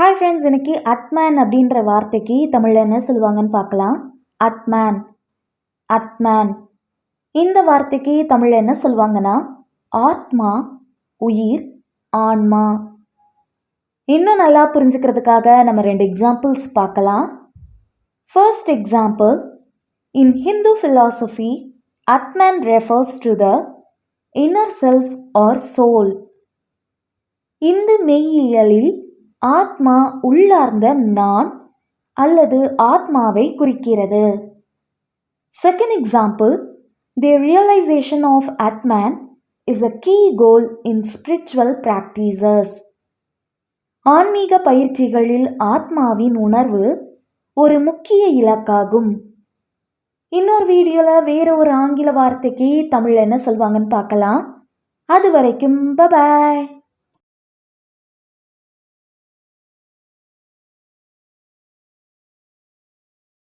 Hi friends, இன்னைக்கு அட்மேன் அப்படின்ற வார்த்தைக்கு தமிழில் என்ன சொல்லுவாங்கன்னு பார்க்கலாம். அட்மேன், அட்மேன். இந்த வார்த்தைக்கு தமிழில் என்ன சொல்லுவாங்கன்னா ஆத்மா, உயிர், ஆன்மா. இன்னும் நல்லா புரிஞ்சுக்கிறதுக்காக நம்ம 2 எக்ஸாம்பிள்ஸ் பார்க்கலாம். First example, in Hindu philosophy, Atman refers to the inner self or soul. Hindu மெய்யியலில் ஆத்மா உள்ளார்ந்த நான் அல்லது ஆத்மாவை குறிக்கிறது. Second example, the realization of Atman is a key goal in spiritual practices. ஆன்மீக பயிற்சிகளில் ஆத்மாவின் உணர்வு ஒரு முக்கிய இலக்காகும். இன்னொரு வீடியோவில் வேற ஒரு ஆங்கில வார்த்தைக்கு தமிழில் என்ன சொல்வாங்கன்னு பார்க்கலாம். அது வரைக்கும் பை.